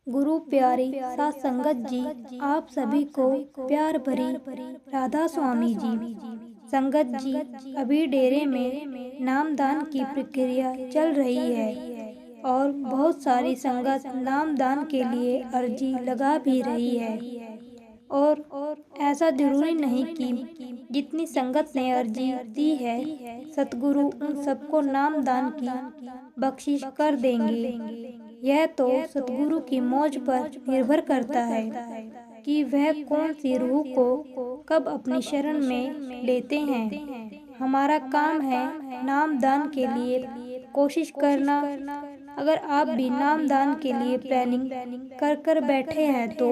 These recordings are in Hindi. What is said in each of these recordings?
गुरु प्यारी साथ संगत जी, आप सभी को प्यार भरी राधा स्वामी जी। संगत जी, अभी डेरे में नामदान की प्रक्रिया चल रही है और बहुत सारी संगत नामदान के लिए अर्जी लगा भी रही है। और ऐसा जरूरी नहीं कि जितनी संगत ने अर्जी दी है सतगुरु उन सबको नामदान की बख्शिश कर देंगे। यह तो सतगुरु की मौज पर निर्भर करता है कि वह कौन सी रूह को कब अपनी शरण में लेते हैं। हमारा काम है नामदान के लिए कोशिश करना। अगर आप भी नामदान के लिए प्लानिंग कर बैठे हैं तो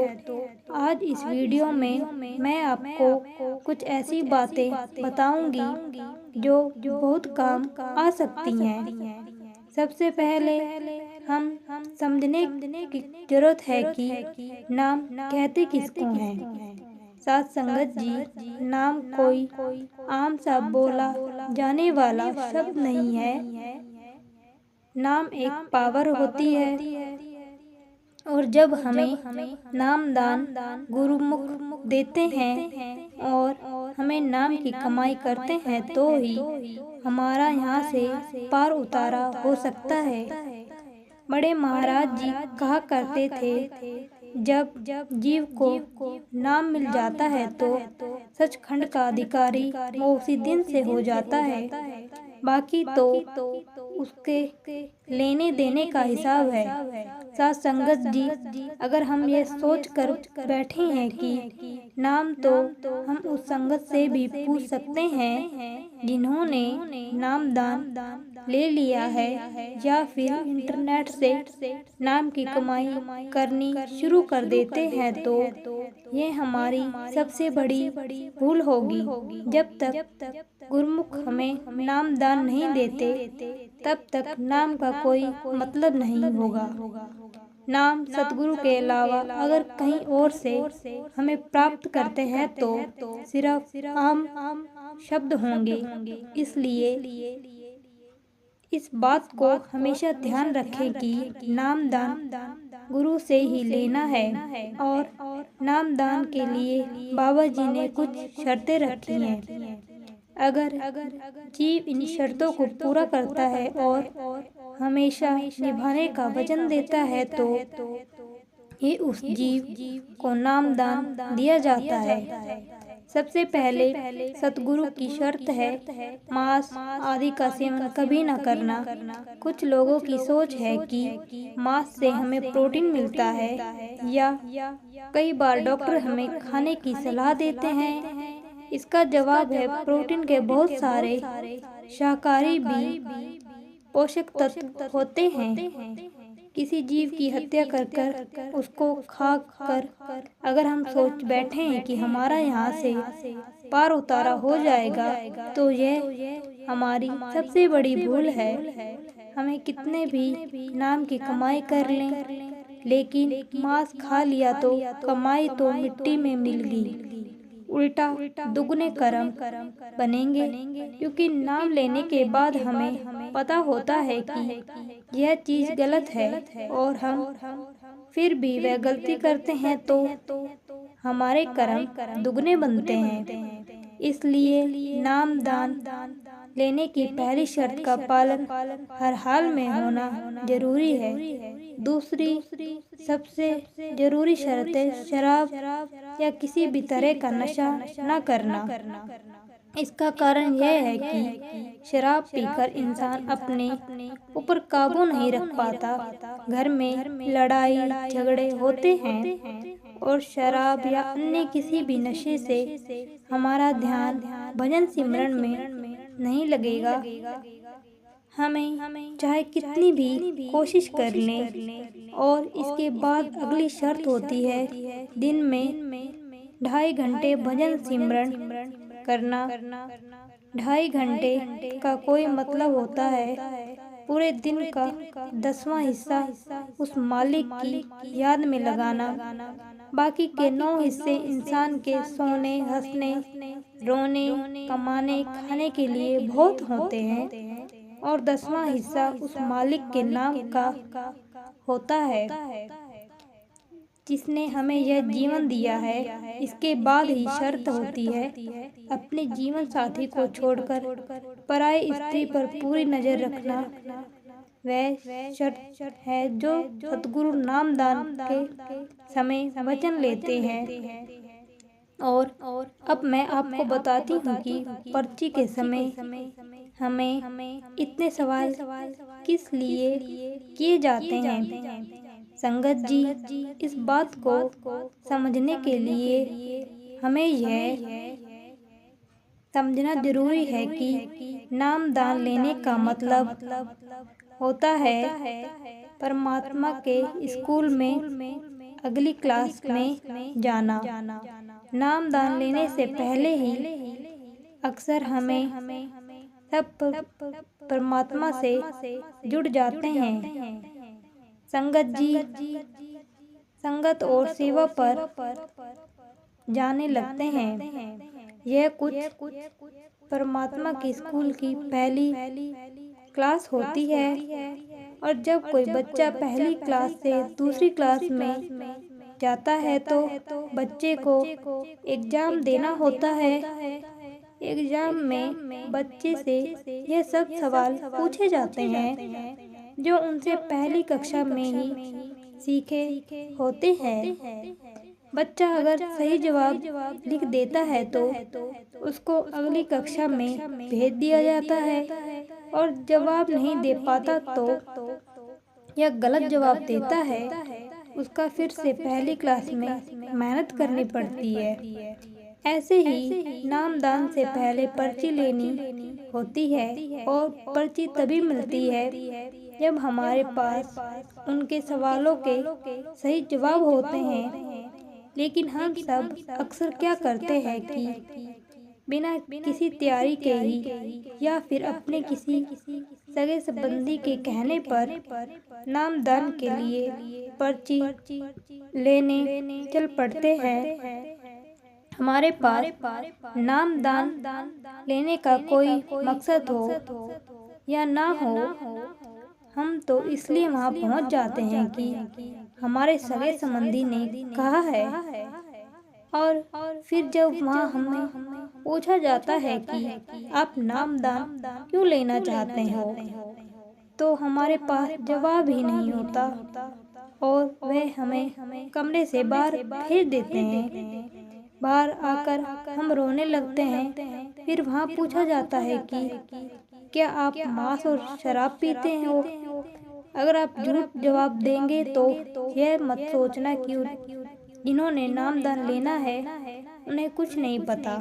आज इस वीडियो में मैं आपको कुछ ऐसी बातें बताऊंगी जो बहुत काम आ सकती हैं। सबसे पहले हम समझने की जरूरत है कि नाम कहते किसको हैं। साथ संगत जी, नाम कोई आम सा बोला जाने वाला शब्द नहीं है। नाम एक पावर होती है और जब हमें नामदान गुरुमुख देते हैं और हमें नाम की कमाई करते हैं तो ही हमारा यहाँ से पार उतारा हो सकता है। बड़े महाराज जी कहा करते थे, जब जीव को नाम मिल जाता है तो सचखंड का अधिकारी वो उसी दिन से हो जाता है। बाकी तो उसके लेने देने का हिसाब है। साथ संगत जी, अगर हम ये सोच कर बैठे हैं कि नाम तो हम उस संगत से भी पूछ सकते हैं जिन्होंने नामदान ले लिया है या फिर इंटरनेट से नाम की कमाई करनी शुरू कर देते हैं, तो ये हमारी सबसे बड़ी भूल होगी। जब तक गुरुमुख हमें नामदान नहीं देते तब तक नाम का कोई मतलब नहीं होगा। नाम सतगुरु के अलावा अगर कहीं और से हमें प्राप्त करते हैं तो सिर्फ आम शब्द होंगे। इसलिए इस बात को हमेशा ध्यान रखें कि नामदान गुरु से ही लेना है और नामदान के लिए बाबा जी ने कुछ शर्तें रखी हैं। अगर जीव इन शर्तों को पूरा करता है और हमेशा निभाने का वचन देता है तो ही उस जीव को नामदान दिया जाता है। सबसे पहले सतगुरु की शर्त है मांस आदि का सेवन कभी न करना। कुछ लोगों की सोच है कि मांस से हमें प्रोटीन मिलता है या कई बार डॉक्टर हमें खाने की सलाह देते हैं। इसका जवाब है प्रोटीन के बहुत सारे शाकाहारी भी पोषक तत्व होते हैं। किसी जीव की हत्या कर उसको खा कर अगर हम सोच बैठे हैं कि हमारा यहाँ से पार उतारा हो जाएगा तो यह हमारी सबसे बड़ी भूल है। हमें कितने भी नाम की कमाई कर लें, लेकिन मांस खा लिया तो कमाई तो मिट्टी में मिल गई। उल्टा दुगने कर्म बनेंगे, क्योंकि नाम लेने के बाद हमें पता होता है कि यह चीज गलत है और हम फिर भी वह गलती करते हैं तो हमारे कर्म दुगने बनते हैं। इसलिए नामदान लेने की पहली शर्त का पालन हर हाल में होना जरूरी है। दूसरी सबसे जरूरी शर्त है शराब या किसी भी तरह का नशा न करना। इसका कारण यह है कि शराब पीकर इंसान अपने ऊपर काबू नहीं रख पाता। घर में लड़ाई झगड़े होते हैं और शराब या अन्य किसी भी नशे से हमारा ध्यान भजन सिमरन में नहीं लगेगा। हमें चाहे कितनी भी कोशिश कर लें। और इसके बाद अगली शर्त होती है दिन में 2.5 घंटे भजन सिमरन करना। 2.5 घंटे का कोई मतलब होता है पूरे दिन का 10वां हिस्सा उस मालिक की याद में लगाना। बाकी के 9 हिस्से इंसान के सोने, हंसने, रोने, कमाने, खाने के लिए बहुत होते हैं और 10वां हिस्सा उस मालिक के नाम का होता है। जिसने हमें यह जीवन दिया है। इसके बाद ही शर्त होती है अपने जीवन साथी को छोड़कर पराई स्त्री पर पूरी नजर रखना। वह शर्त है जो सतगुरु नामदान के समय वचन लेते हैं। और अब मैं आपको बताती हूँ कि पर्ची के समय हमें इतने सवाल किस लिए किए जाते हैं। संगत जी, इस बात को समझने के लिए हमें यह समझना जरूरी है कि नामदान लेने का मतलब होता है परमात्मा के स्कूल में अगली क्लास में जाना। नामदान लेने से पहले ही अक्सर हमें सब परमात्मा से जुड़ जाते हैं। संगत जी, संगत और सेवा पर जाने लगते हैं। यह कुछ परमात्मा के स्कूल की पहली क्लास होती है। और जब कोई बच्चा पहली क्लास से दूसरी क्लास में जाता है तो बच्चे को एग्जाम देना होता है। एग्जाम में बच्चे से यह सब सवाल पूछे जाते हैं जो उनसे पहली कक्षा में ही सीखे होते हैं। बच्चा अगर सही जवाब लिख देता है तो उसको अगली कक्षा में भेज दिया जाता है, और जवाब नहीं दे पाता तो या गलत जवाब देता है उसका फिर से पहली क्लास में मेहनत करनी पड़ती है। ऐसे ही नामदान से पहले पर्ची लेनी होती है, और पर्ची तभी मिलती है जब हमारे पास उनके सवालों के सही जवाब होते हैं। लेकिन हम सब अक्सर क्या करते हैं कि बिना किसी तैयारी के ही या फिर अपने किसी सगे संबंधी के कहने पर नामदान के लिए पर्ची लेने चल पड़ते हैं। हमारे पास नामदान लेने का कोई मकसद हो या ना हो, हम तो इसलिए वहाँ पहुँच जाते हैं कि हमारे सगे संबंधी ने कहा है। और फिर जब वहाँ हमें पूछा जाता है कि आप नामदान क्यों लेना चाहते हो, तो हमारे पास जवाब ही नहीं होता और वे हमें कमरे से बाहर भेज देते हैं। बाहर आकर हम रोने लगते हैं। फिर वहाँ पूछा जाता है कि क्या आप मांस और शराब पीते हो। अगर आप झूठ जवाब देंगे तो यह मत सोचना कि जिन्होंने नामदान लेना है उन्हें कुछ नहीं पता।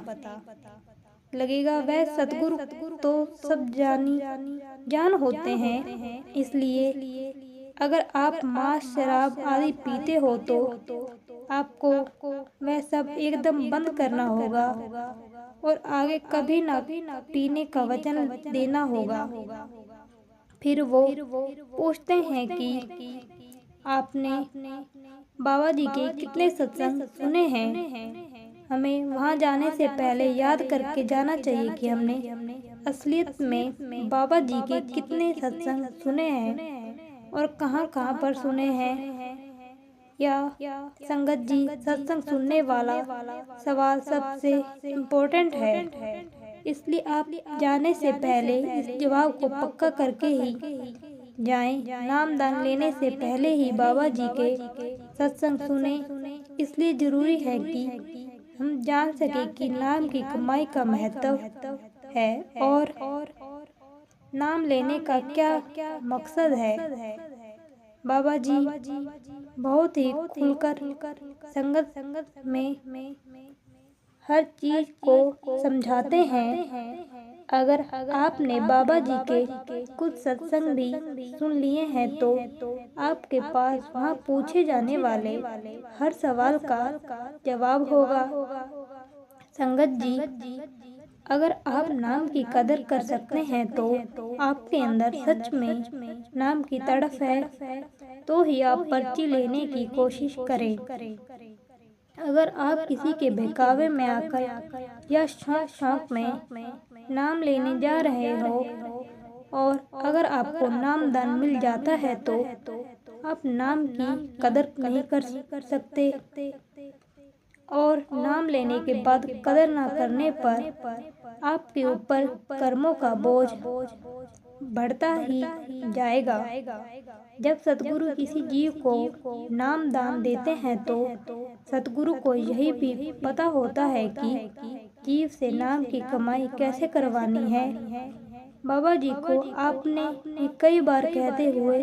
लगेगा वह सतगुरु तो सब जान होते हैं। इसलिए अगर आप मांस शराब आदि पीते हो तो आपको वह सब एकदम बंद करना होगा और आगे कभी ना पीने का वचन देना होगा। फिर वो पूछते हैं कि आपने बाबा जी के कितने सत्संग सुने हैं। हमें वहाँ जाने से पहले याद करके जाना चाहिए कि हमने असलियत में बाबा जी के कितने सत्संग सुने हैं और कहाँ कहाँ पर सुने हैं। या संगत जी, सत्संग सुनने वाला सवाल सबसे इम्पोर्टेंट है। इसलिए आप जाने से पहले इस जवाब को पक्का करके ही जाएं। नामदान लेने से पहले ही बाबा जी के सत्संग सुने। इसलिए जरूरी है कि हम जान सके कि नाम की कमाई का महत्व है और नाम लेने का क्या मकसद है। बाबा जी बहुत ही खुलकर संगत में हर चीज को समझाते हैं। अगर आपने बाबा जी के कुछ सत्संग भी सुन लिए हैं तो आपके पास वहाँ पूछे जाने वाले हर सवाल का जवाब होगा। संगत जी, अगर आप नाम की कदर कर सकते हैं तो आपके अंदर सच में नाम की तड़प है तो ही आप पर्ची लेने की कोशिश करें। अगर आप किसी के बहकावे में आकर या शौक में नाम लेने जा रहे हो और अगर आपको नामदान मिल जाता है तो आप नाम की कदर नहीं कर सकते और नाम लेने के बाद कदर ना करने पर आपके ऊपर कर्मों का बोझ बढ़ता ही जाएगा। जब सतगुरु किसी जीव को नाम दान देते हैं तो सतगुरु को यही भी पता होता है कि जीव से नाम की कमाई कैसे करवानी है। बाबा जी को आपने भी कई बार कहते हुए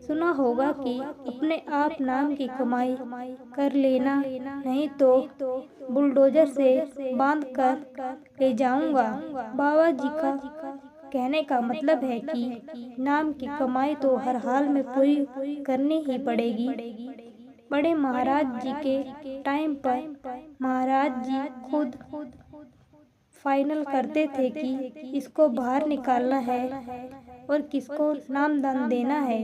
सुना होगा कि अपने आप नाम की कमाई कर लेना, नहीं तो बुलडोजर से बांध कर ले जाऊंगा। बाबा जी का कहने का मतलब है कि नाम की कमाई तो हर हाल में पूरी करनी ही पड़ेगी। बड़े महाराज जी के टाइम पर महाराज जी खुद फाइनल करते थे कि किसको बाहर निकालना है और किसको नामदान देना है।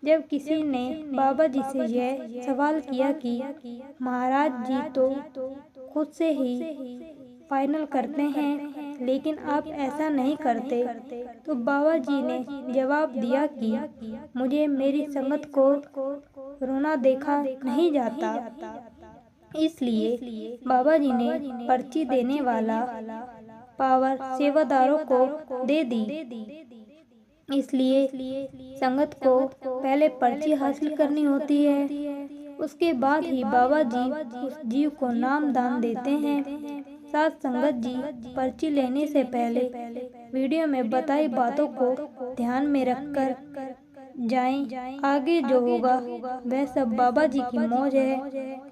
जब किसी ने बाबा जी से यह सवाल किया कि महाराज जी तो खुद से ही फाइनल करते हैं लेकिन आप ऐसा नहीं करते, तो बाबा जी ने जवाब दिया कि मुझे मेरी संगत को रोना देखा नहीं जाता, इसलिए बाबा जी ने पर्ची देने वाला पावर सेवादारों को दे दी। इसलिए संगत को पहले पर्ची हासिल करनी होती है, उसके बाद ही बाबा जी उस जीव को नाम दान देते हैं। साथ संगत जी पर्ची लेने से पहले वीडियो में बताई बातों को ध्यान में रखकर जाएं। आगे जो होगा वह सब बाबा जी की मौज है।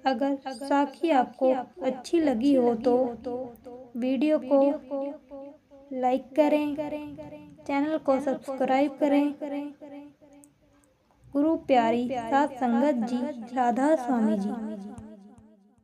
अगर साखी आपको अच्छी लगी हो तो वीडियो को लाइक करें, चैनल को सब्सक्राइब करें। गुरु प्यारी सात संगत जी, राधा स्वामी जी।